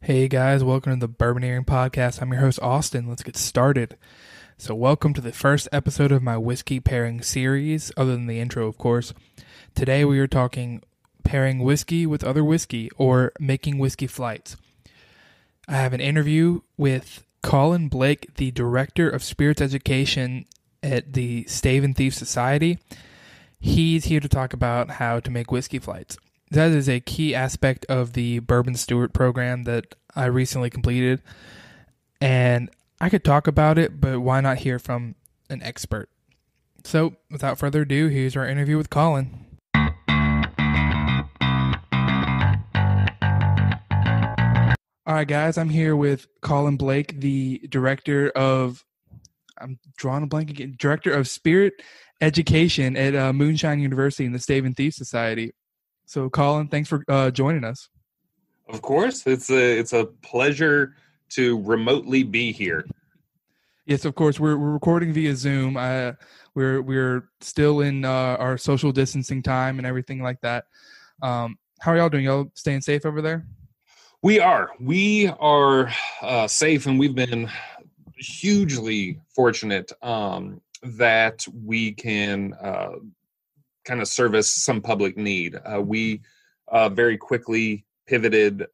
Hey guys, welcome to the Bourboneering podcast. I'm your host Austin. Let's get started. So, welcome to the first episode of my whiskey pairing series, other than the intro, of course. Today we are talking pairing whiskey with other whiskey or making whiskey flights. I have an interview with Colin Blake, the Director of Spirits Education at the Stave and Thief Society. He's here to talk about how to make whiskey flights. That is a key aspect of the Bourbon Steward program that I recently completed. And I could talk about it, but why not hear from an expert? So, without further ado, here's our interview with Colin. All right, guys, I'm here with Colin Blake, the I'm drawing a blank again, Director of Spirit Education at Moonshine University in the Stave and Thief Society. So, Colin, thanks for joining us. Of course, it's a pleasure to remotely be here. Yes, of course. We're recording via Zoom. We're still in our social distancing time and everything like that. How are y'all doing? Y'all staying safe over there? We are safe, and we've been hugely fortunate that we can kind of service some public need. We very quickly pivoted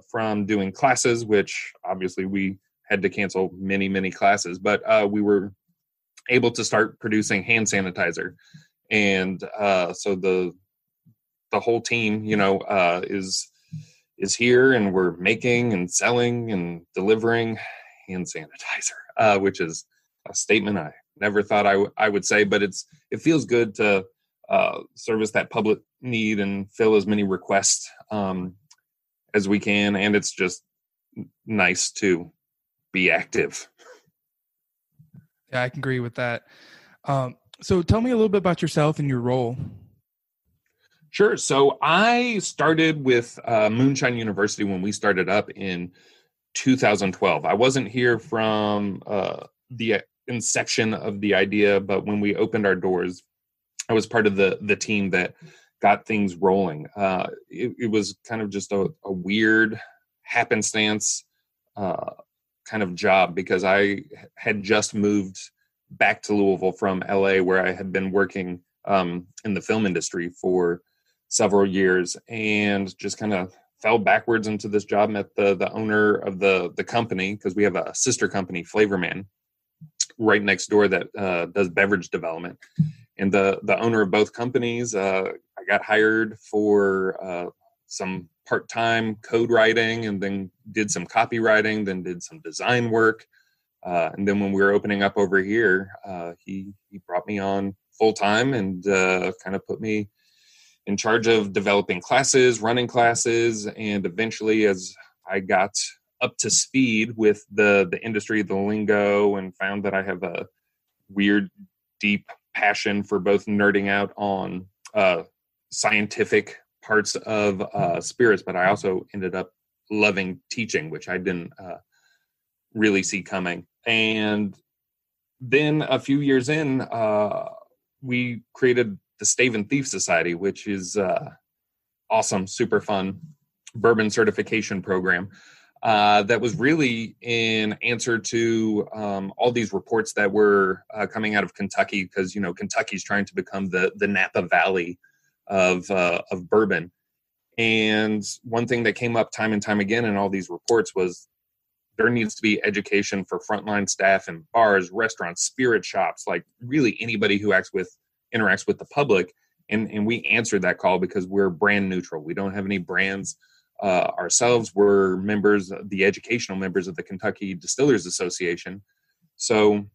from doing classes, which obviously we had to cancel many classes, but we were able to start producing hand sanitizer. And so the whole team, is here, and we're making and selling and delivering hand sanitizer, which is a statement I never thought I would say, but it feels good to service that public need and fill as many requests as we can, and it's just nice to be active. Yeah, I can agree with that. So tell me a little bit about yourself and your role. Sure. So I started with Moonshine University when we started up in 2012. I wasn't here from the inception of the idea, but when we opened our doors, I was part of the team that got things rolling. It was kind of just a weird happenstance kind of job, because I had just moved back to Louisville from LA, where I had been working in the film industry for several years, and just kind of fell backwards into this job. Met the owner of the company, because we have a sister company, Flavorman, right next door that does beverage development. And the owner of both companies, I got hired for some part-time code writing, and then did some copywriting, then did some design work. And then when we were opening up over here, he brought me on full-time and kind of put me in charge of developing classes, running classes, and eventually, as I got up to speed with the industry, the lingo, and found that I have a weird, deep passion for both nerding out on scientific parts of spirits, but I also ended up loving teaching, which I didn't really see coming. And then a few years in, we created the Stave and Thief Society, which is awesome, super fun bourbon certification program. That was really in answer to all these reports that were coming out of Kentucky, because Kentucky's trying to become the Napa Valley of bourbon. And one thing that came up time and time again in all these reports was there needs to be education for frontline staff in bars, restaurants, spirit shops, like really anybody who interacts with the public. And we answered that call because we're brand neutral. We don't have any brands ourselves. We're the educational members of the Kentucky Distillers Association. So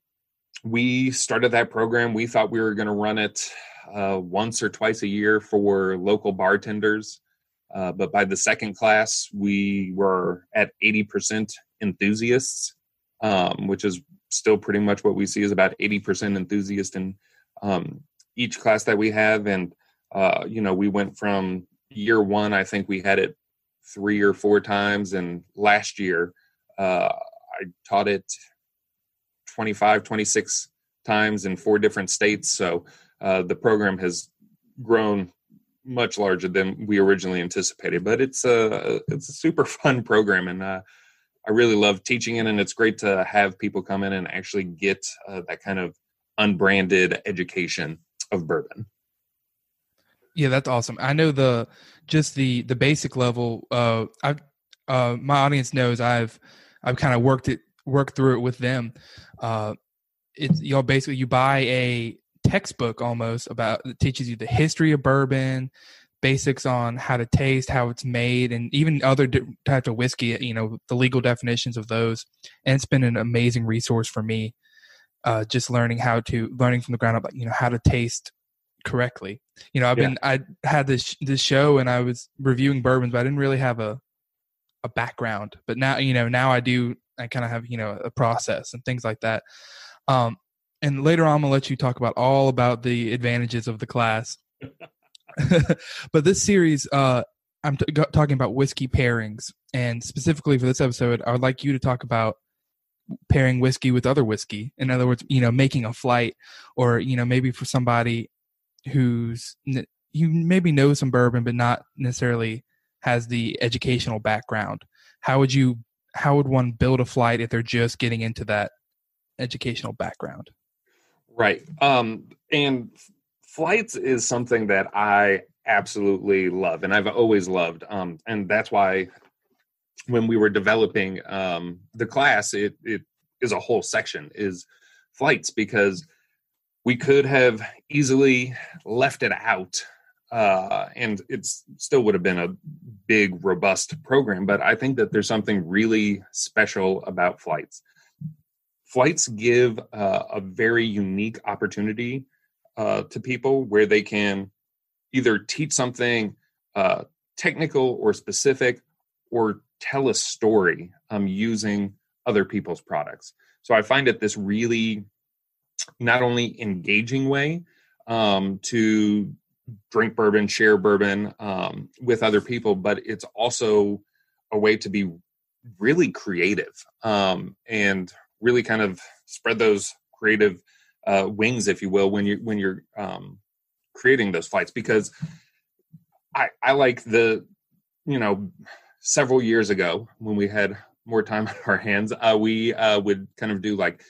we started that program. We thought we were going to run it once or twice a year for local bartenders. But by the second class, we were at 80% enthusiasts, which is still pretty much what we see, is about 80% enthusiasts in each class that we have. And, we went from year one, I think we had it 3 or 4 times. And last year, I taught it 25, 26 times in 4 different states. So the program has grown much larger than we originally anticipated. But it's a super fun program, and I really love teaching it. And it's great to have people come in and actually get that kind of unbranded education of bourbon. Yeah, that's awesome. I know the basic level. My audience knows I've kind of worked through it with them. It's basically you buy a textbook almost that teaches you the history of bourbon, basics on how to taste, how it's made, and even other types of whiskey. The legal definitions of those. And it's been an amazing resource for me. Just learning from the ground up, how to taste correctly. I had this show and I was reviewing bourbons, but I didn't really have a background. But now, now I do. I kind of have, a process and things like that. And later on, I'm gonna let you talk about the advantages of the class. But this series, I'm talking about whiskey pairings, and specifically for this episode, I would like you to talk about pairing whiskey with other whiskey. In other words, making a flight, or maybe for somebody who's you maybe knows some bourbon but not necessarily has the educational background. How would one build a flight if they're just getting into that educational background? Right. And flights is something that I absolutely love, and I've always loved. And that's why when we were developing the class, it is a whole section is flights, because we could have easily left it out, and it still would have been a big, robust program. But I think that there's something really special about flights. Flights give a very unique opportunity to people where they can either teach something technical or specific, or tell a story using other people's products. So I find it this really not only engaging way to drink bourbon, share bourbon with other people, but it's also a way to be really creative and really kind of spread those creative wings, if you will, when you're creating those flights. Because I like several years ago when we had more time on our hands, we would kind of do like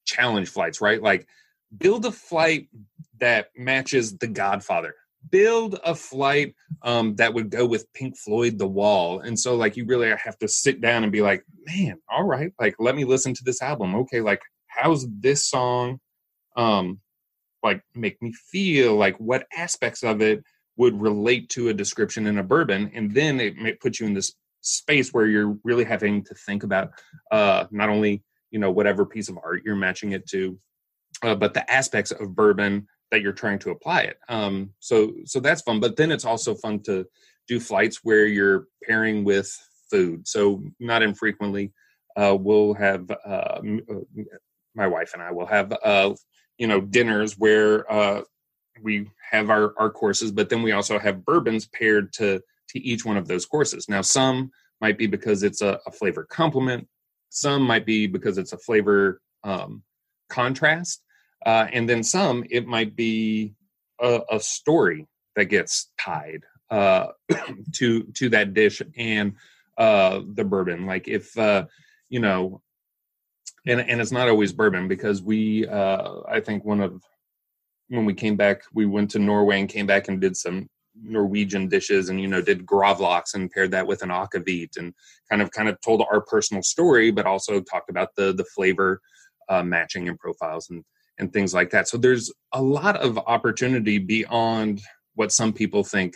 challenge flights, right? Like build a flight that matches The Godfather. Build a flight that would go with Pink Floyd, The Wall. And so like you really have to sit down and be like, man, all right, like let me listen to this album. Okay, like how's this song like make me feel? Like what aspects of it would relate to a description in a bourbon? And then it may put you in this space where you're really having to think about not only whatever piece of art you're matching it to, but the aspects of bourbon that you're trying to apply it. So that's fun. But then it's also fun to do flights where you're pairing with food. So not infrequently, we'll have my wife and I will have dinners where we have our courses, but then we also have bourbons paired to each one of those courses. Now, some might be because it's a flavor complement. Some might be because it's a flavor contrast. And then some, it might be a story that gets tied to that dish and the bourbon. Like if, and it's not always bourbon, because I think when we came back, we went to Norway and came back and did some Norwegian dishes and, did gravlax and paired that with an akavit and kind of told our personal story, but also talked about the flavor matching and profiles and things like that. So there's a lot of opportunity beyond what some people think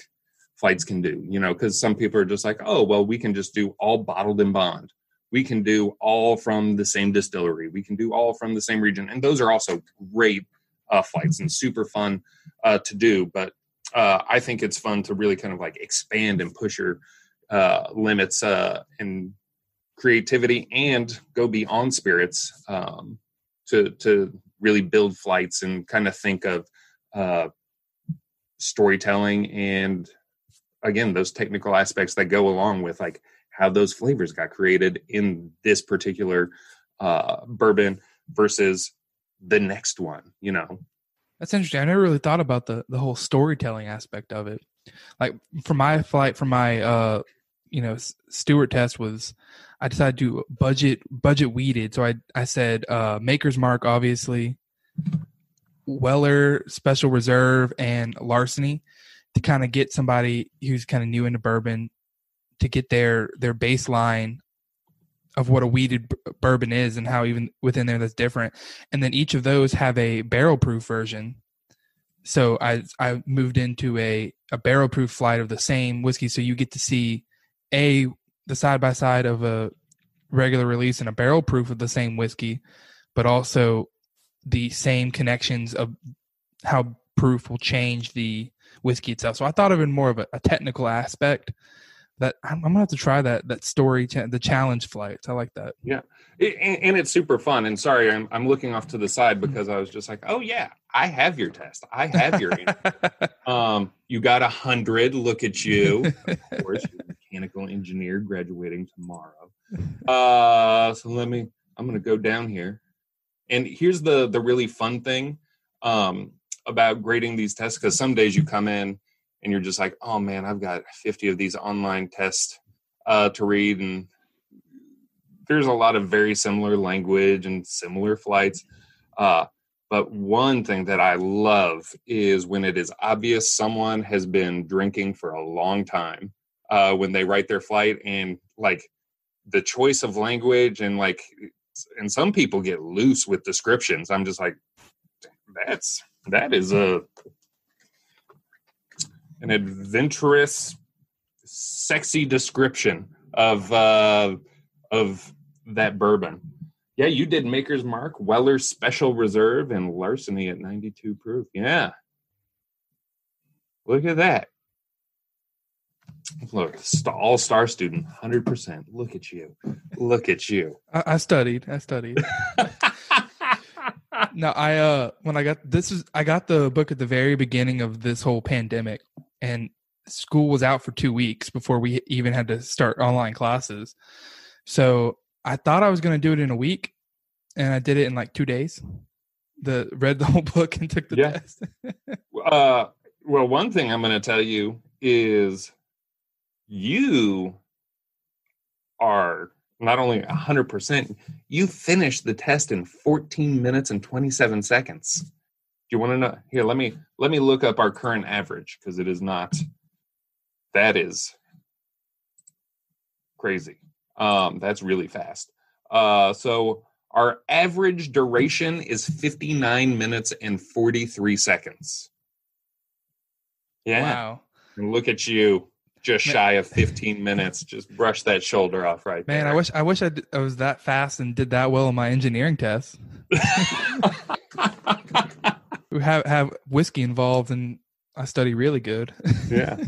flights can do, because some people are just like, oh, well, we can just do all bottled in bond. We can do all from the same distillery. We can do all from the same region. And those are also great flights and super fun to do. But I think it's fun to really kind of like expand and push your limits and creativity and go beyond spirits to really build flights and kind of think of storytelling and, again, those technical aspects that go along with like how those flavors got created in this particular bourbon versus the next one. That's interesting. I never really thought about the whole storytelling aspect of it. Like for my flight, for my steward test was, I decided to do budget weeded. So I said Maker's Mark, obviously, Weller, Special Reserve, and Larceny, to kind of get somebody who's kind of new into bourbon to get their baseline of what a weeded bourbon is and how even within there that's different. And then each of those have a barrel proof version. So I moved into a barrel proof flight of the same whiskey. So you get to see the side by side of a regular release and a barrel proof of the same whiskey, but also the same connections of how proof will change the whiskey itself. So I thought of it more of a technical aspect. That I'm gonna have to try that story, the challenge flights. I like that. Yeah, and it's super fun. And sorry, I'm looking off to the side because I was just like, oh yeah, I have your test. I have your you got 100. Look at you. Of course, you're a mechanical engineer graduating tomorrow. So I'm gonna go down here, and here's the really fun thing about grading these tests, because some days you come in and you're just like, oh man, I've got 50 of these online tests to read, and there's a lot of very similar language and similar flights. But one thing that I love is when it is obvious someone has been drinking for a long time when they write their flight, and like the choice of language, and some people get loose with descriptions. I'm just like, that is an adventurous, sexy description of that bourbon. Yeah, you did Maker's Mark, Weller Special Reserve, and Larceny at 92 proof. Yeah. Look at that. Look, all-star student, 100%. Look at you. Look at you. I studied. No, I got the book at the very beginning of this whole pandemic, and school was out for 2 weeks before we even had to start online classes. So I thought I was going to do it in a week, and I did it in like 2 days. Read the whole book and took the test. Well, one thing I'm going to tell you is you are not only 100%, you finished the test in 14 minutes and 27 seconds. Do you want to know? Here, let me look up our current average, because it is not. That is crazy. That's really fast. So our average duration is 59 minutes and 43 seconds. Yeah. Wow. And look at you. Just shy of 15 minutes. Just brush that shoulder off right there. Man, I wish I was that fast and did that well in my engineering tests. We have whiskey involved, and I study really good. Yeah.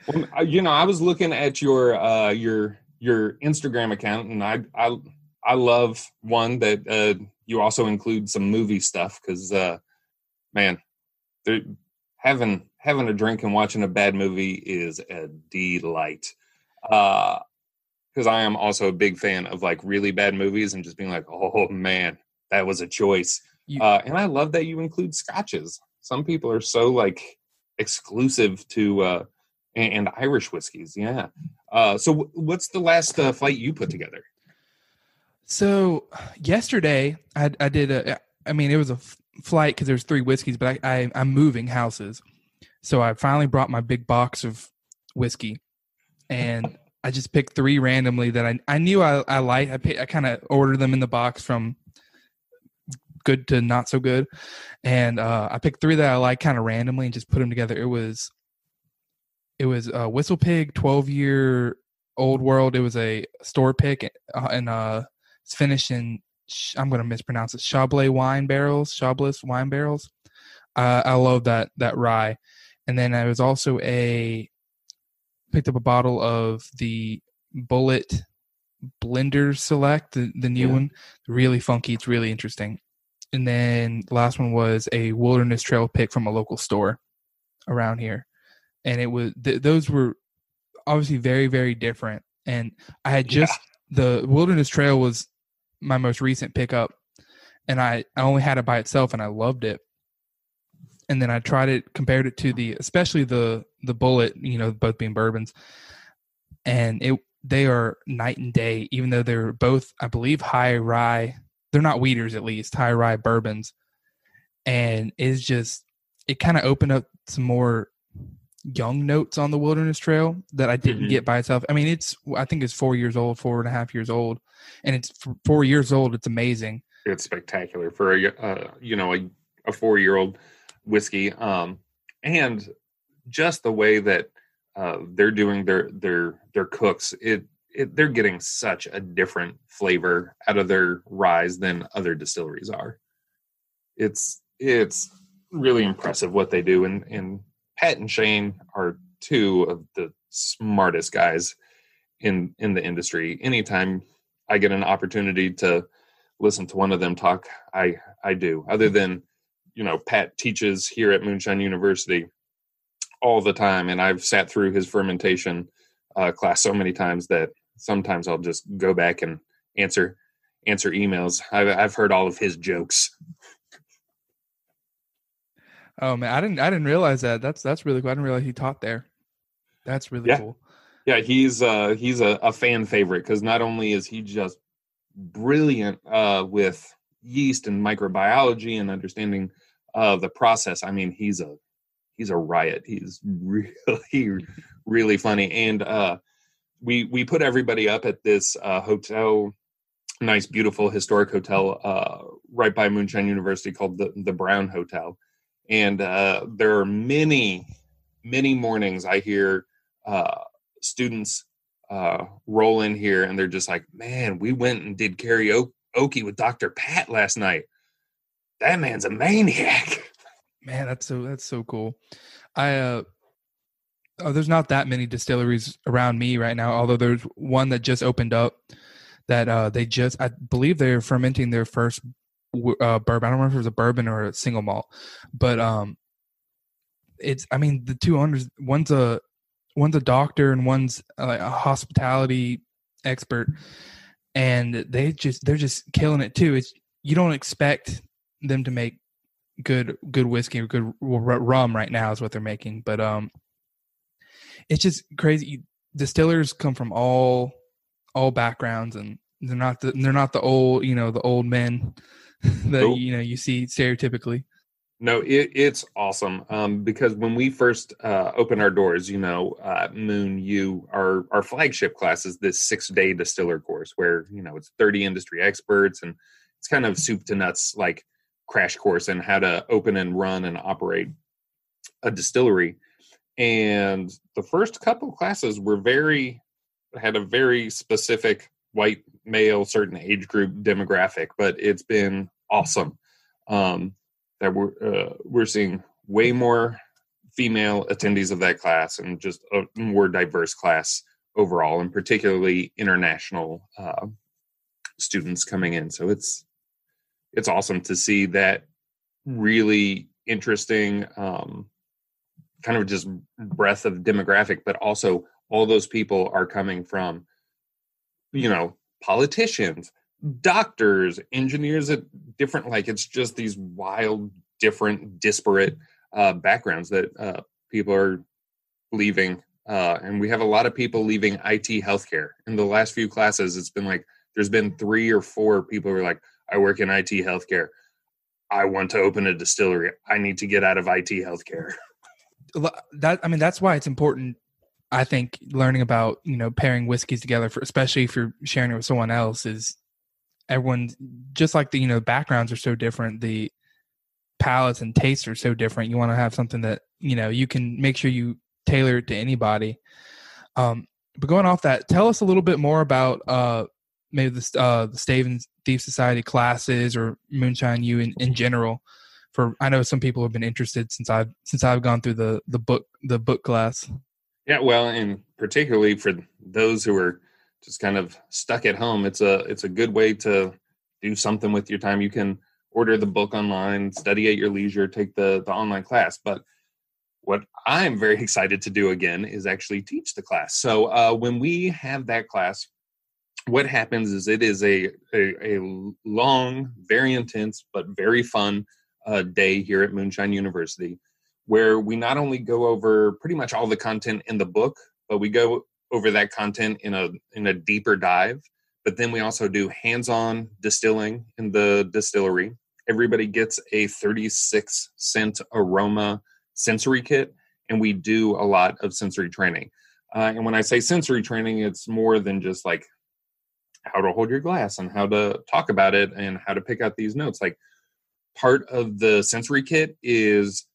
Well, I was looking at your Instagram account, and I love one that you also include some movie stuff, because man, having a drink and watching a bad movie is a delight. Because I am also a big fan of like really bad movies and just being like, oh man, that was a choice. And I love that you include scotches. Some people are so like exclusive to and Irish whiskeys. Yeah. So what's the last flight you put together? So yesterday I did it was a flight because there's 3 whiskeys, but I'm moving houses. So I finally brought my big box of whiskey, and I just picked 3 randomly that I knew I liked. I kind of ordered them in the box from good to not so good, and I picked 3 that I liked kind of randomly and just put them together. It was a Whistle Pig 12-year Old World. It was a store pick, and it's finished in, I'm going to mispronounce it, Chablais wine barrels. I love that rye. And then I was also picked up a bottle of the Bullet Blender Select, the new one. Really funky. It's really interesting. And then the last one was a Wilderness Trail pick from a local store around here. And it was those were obviously very, very different. And I had the Wilderness Trail was my most recent pickup, and I only had it by itself, and I loved it. and then I compared it to especially the Bullet, both being bourbons, and they are night and day, even though they're both, I believe, high rye. They're not wheaters, at least high rye bourbons, and it kind of opened up some more young notes on the Wilderness Trail that I didn't get by itself. I mean, I think it's 4 years old, 4.5 years old, and it's 4 years old. It's amazing. It's spectacular for a 4-year-old whiskey, and just the way that they're doing their cooks. They're getting such a different flavor out of their rye than other distilleries are. It's really impressive what they do, and Pat and Shane are two of the smartest guys in the industry. Anytime I get an opportunity to listen to one of them talk, I do. Other than, Pat teaches here at Moonshine University all the time, and I've sat through his fermentation class so many times that sometimes I'll just go back and answer emails. I've heard all of his jokes. Oh man, I didn't realize that. That's really cool. I didn't realize he taught there. That's really cool. Yeah, he's a fan favorite because not only is he just brilliant with yeast and microbiology and understanding the process. I mean, he's a riot. He's really funny. And we put everybody up at this hotel, nice, beautiful, historic hotel right by Moonshine University called the Brown Hotel. And there are many mornings I hear students roll in here and they're just like, man, we went and did karaoke with Dr. Pat last night. That man's a maniac. Man, that's so cool. There's not that many distilleries around me right now, although there's one that just opened up that I believe they're fermenting their first bourbon. I don't remember if it was a bourbon or a single malt, but the two owners, one's a doctor and one's a hospitality expert, and they're just killing it too. You don't expect them to make good whiskey or good rum right now is what they're making, but it's just crazy. Distillers come from all backgrounds, and they're not the old the old men that nope. You see stereotypically. No, it's awesome because when we first opened our doors, Moon our flagship class is this 6-day Distiller Course where it's 30 industry experts, and it's kind of soup to nuts like crash course in how to open and run and operate a distillery. And the first couple classes had a very specific white male, certain age group demographic, but it's been awesome that we're seeing way more female attendees of that class and just a more diverse class overall, and particularly international students coming in. So it's awesome to see that really interesting kind of just breadth of demographic, but also all those people are coming from, politicians, doctors, engineers at different, it's just these wild, different, disparate backgrounds that people are leaving. And we have a lot of people leaving IT healthcare. In the last few classes, it's been there's been 3 or 4 people who are like, I work in IT healthcare. I want to open a distillery. I need to get out of IT healthcare. That's why it's important, I think, learning about, pairing whiskeys together, especially if you're sharing it with someone else, is everyone, just like the, backgrounds are so different, the palates and tastes are so different. You want to have something that, you can make sure you tailor it to anybody. But going off that, tell us a little bit more about maybe the Stave and Thief Society classes or Moonshine U in general. I know some people have been interested since I've gone through the book class. Yeah, well, and particularly for those who are just kind of stuck at home, it's a good way to do something with your time. You can order the book online, study at your leisure, take the online class. But what I'm very excited to do again is actually teach the class. So when we have that class, what happens is it is a long, very intense, but very fun day here at Moonshine University, where we not only go over pretty much all the content in the book, but we go over that content in a deeper dive. But then we also do hands-on distilling in the distillery. Everybody gets a 36-cent aroma sensory kit, and we do a lot of sensory training. And when I say sensory training, it's more than just like how to hold your glass and how to talk about it and how to pick out these notes. Like, part of the sensory kit is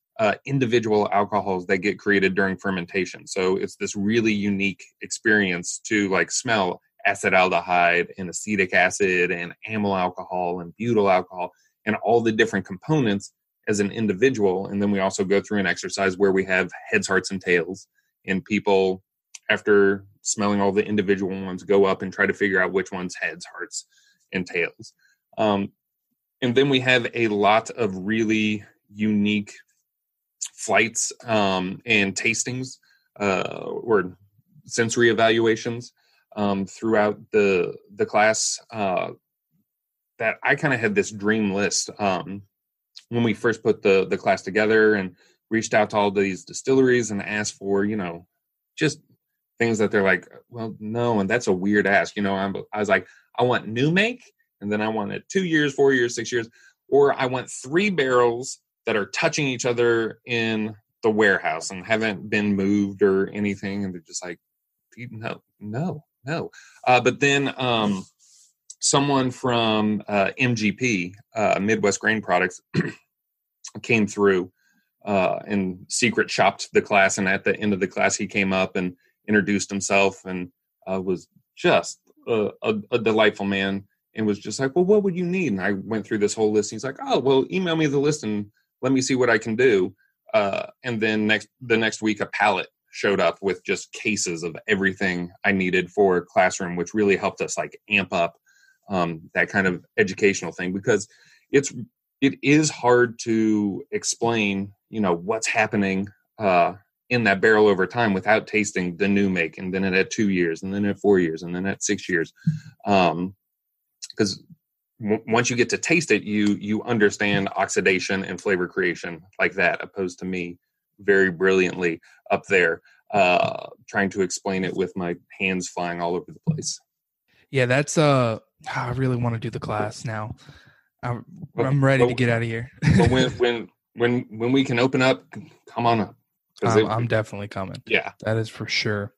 individual alcohols that get created during fermentation. So it's this really unique experience to like smell acetaldehyde and acetic acid and amyl alcohol and butyl alcohol and all the different components as an individual. And then we also go through an exercise where we have heads, hearts, and tails, and people, after smelling all the individual ones, go up and try to figure out which one's heads, hearts, and tails. And then we have a lot of really unique flights and tastings or sensory evaluations throughout the class that I kind of had this dream list when we first put the class together and reached out to all these distilleries and asked for, just things that they're like, well, no, and that's a weird ask. I was like, I want new make, and then I want it 2 years, 4 years, 6 years, or I want 3 barrels that are touching each other in the warehouse and haven't been moved or anything. And they're just like, no. But then someone from MGP, Midwest Grain Products, came through and secret shopped the class. And at the end of the class, he came up and introduced himself and was just a delightful man and was just like, well, what would you need? And I went through this whole list. He's like, oh, well, email me the list and let me see what I can do. And then the next week, a pallet showed up with just cases of everything I needed for a classroom, which really helped us like amp up that kind of educational thing, because it is hard to explain, what's happening in that barrel over time without tasting the new make, and then at 2 years, and then at 4 years, and then at 6 years. Because once you get to taste it, you understand oxidation and flavor creation like that, opposed to me very brilliantly up there trying to explain it with my hands flying all over the place. Yeah, that's I really want to do the class now. I'm ready to get out of here. But when we can open up, come on up. I'm definitely coming. Yeah, that is for sure.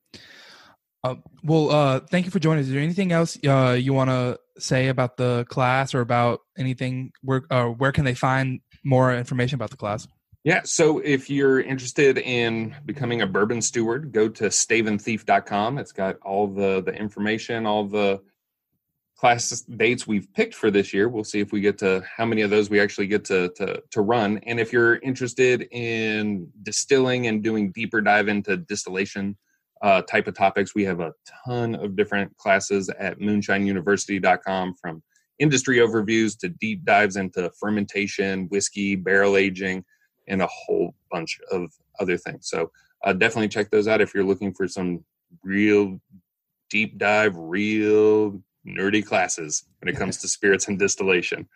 Thank you for joining us. Is there anything else you want to say about the class or about anything? Where can they find more information about the class? Yeah, so if you're interested in becoming a bourbon steward, go to staveandthief.com. It's got all the information, all the class dates we've picked for this year. We'll see if we get to how many of those we actually get to run. And if you're interested in distilling and doing deeper dive into distillation type of topics, we have a ton of different classes at moonshineuniversity.com, from industry overviews to deep dives into fermentation, whiskey, barrel aging, and a whole bunch of other things. So definitely check those out if you're looking for some real deep dive, real nerdy classes when it comes to spirits and distillation.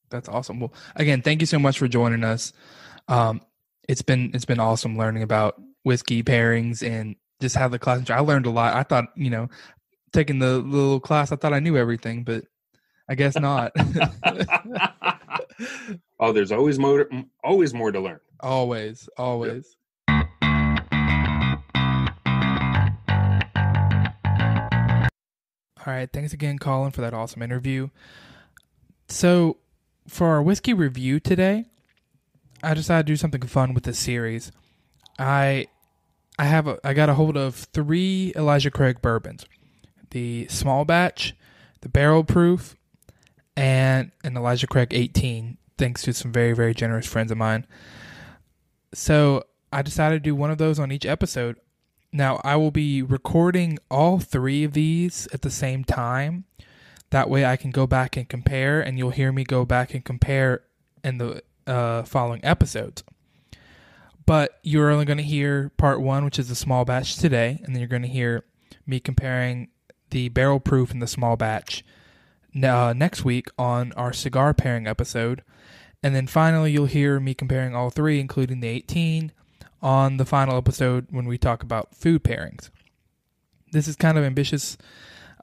That's awesome. Well, again, thank you so much for joining us. It's been awesome learning about whiskey pairings and just how the class. I learned a lot. I thought, taking the little class, I thought I knew everything, but I guess not. Oh, there's always more to learn. Always. Yep. All right. Thanks again, Colin, for that awesome interview. So for our whiskey review today, I decided to do something fun with this series. I got a hold of 3 Elijah Craig bourbons: the small batch, the barrel proof, and an Elijah Craig 18, thanks to some very, very generous friends of mine. So I decided to do one of those on each episode. Now, I will be recording all 3 of these at the same time. That way I can go back and compare, and you'll hear me go back and compare in the following episodes. But you're only going to hear part 1, which is the small batch today, and then you're going to hear me comparing the barrel proof and the small batch next week on our cigar pairing episode. And then finally, you'll hear me comparing all three, including the 18, on the final episode when we talk about food pairings. This is kind of ambitious.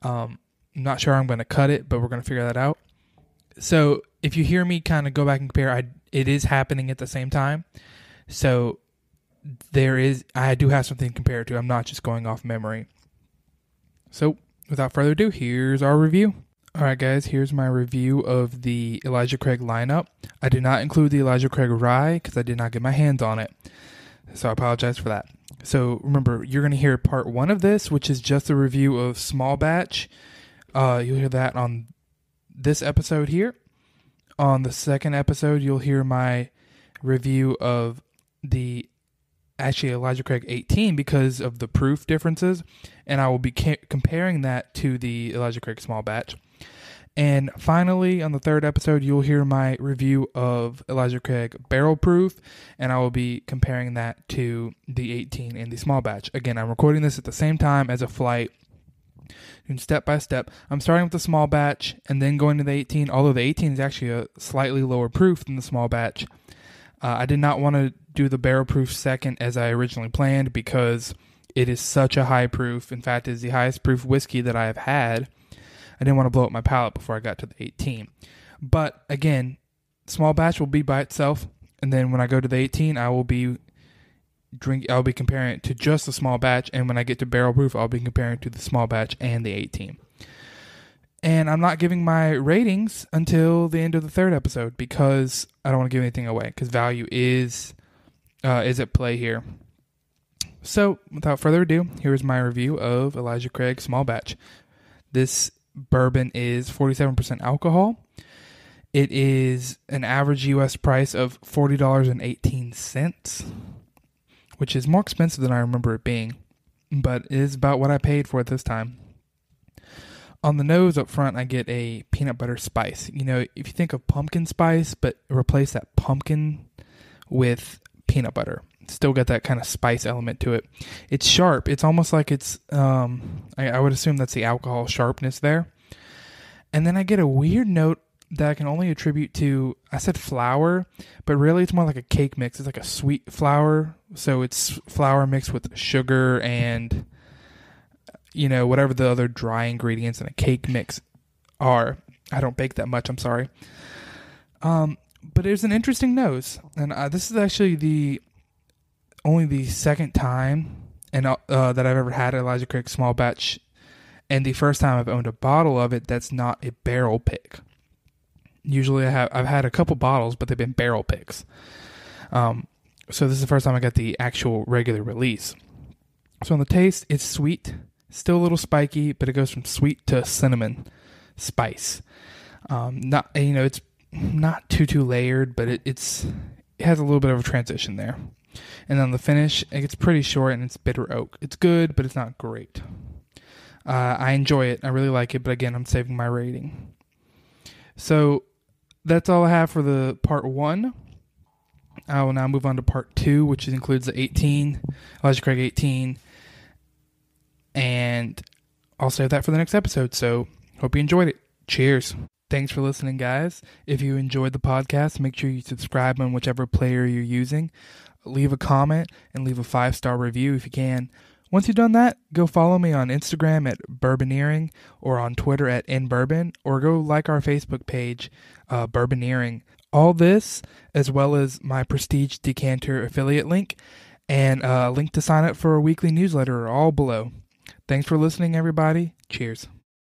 I'm not sure I'm going to cut it, but we're going to figure that out. So if you hear me kind of go back and compare, it is happening at the same time. So I do have something to compare to. I'm not just going off memory. So without further ado, here's our review. All right, guys, here's my review of the Elijah Craig lineup. I did not include the Elijah Craig rye because I did not get my hands on it. So I apologize for that. So remember, you're going to hear part 1 of this, which is just a review of small batch. You'll hear that on this episode here. On the second episode, you'll hear my review of the Elijah Craig 18 because of the proof differences, and I will be comparing that to the Elijah Craig small batch. And finally, on the third episode, you'll hear my review of Elijah Craig barrel proof, and I will be comparing that to the 18 and the small batch. Again, I'm recording this at the same time as a flight, and step by step. I'm starting with the small batch and then going to the 18, although the 18 is actually a slightly lower proof than the small batch. I did not want to do the barrel proof second as I originally planned because it is such a high proof. In fact, it is the highest proof whiskey that I have had. I didn't want to blow up my palate before I got to the 18. But again, small batch will be by itself, and then when I go to the 18, I'll be comparing it to just the small batch, and when I get to barrel proof, I'll be comparing it to the small batch and the 18. And I'm not giving my ratings until the end of the third episode because I don't want to give anything away because value is at play here. So without further ado, here's my review of Elijah Craig small batch. This bourbon is 47% alcohol. It is an average U.S. price of $40.18, which is more expensive than I remember it being, but it is about what I paid for it this time. On the nose up front, I get a peanut butter spice. You know, if you think of pumpkin spice, but replace that pumpkin with peanut butter, still got that kind of spice element to it. It's sharp. It's almost like it's, I would assume that's the alcohol sharpness there. And then I get a weird note that I can only attribute to, I said flour, but really it's more like a cake mix. It's like a sweet flour. So it's flour mixed with sugar and, you know, whatever the other dry ingredients in a cake mix are. I don't bake that much, I'm sorry. But there's an interesting nose. And this is actually only the second time that I've ever had Elijah Craig small batch, and the first time I've owned a bottle of it that's not a barrel pick. Usually I've had a couple bottles, but they've been barrel picks. So this is the first time I got the actual regular release. So on the taste, it's sweet, still a little spiky, but it goes from sweet to cinnamon spice. It's not too layered, but it has a little bit of a transition there. And on the finish, it gets pretty short and it's bitter oak. It's good, but it's not great. I enjoy it. I really like it, but again, I'm saving my rating. So that's all I have for the part 1. I will now move on to part 2, which includes the 18, Elijah Craig 18, and I'll save that for the next episode. So hope you enjoyed it. Cheers. Thanks for listening, guys. If you enjoyed the podcast, make sure you subscribe on whichever player you're using. Leave a comment and leave a 5-star review if you can. Once you've done that, go follow me on Instagram at Bourboneering or on Twitter at InBourbon, or go like our Facebook page, Bourboneering. All this, as well as my Prestige Decanter affiliate link and a link to sign up for a weekly newsletter, are all below. Thanks for listening, everybody. Cheers.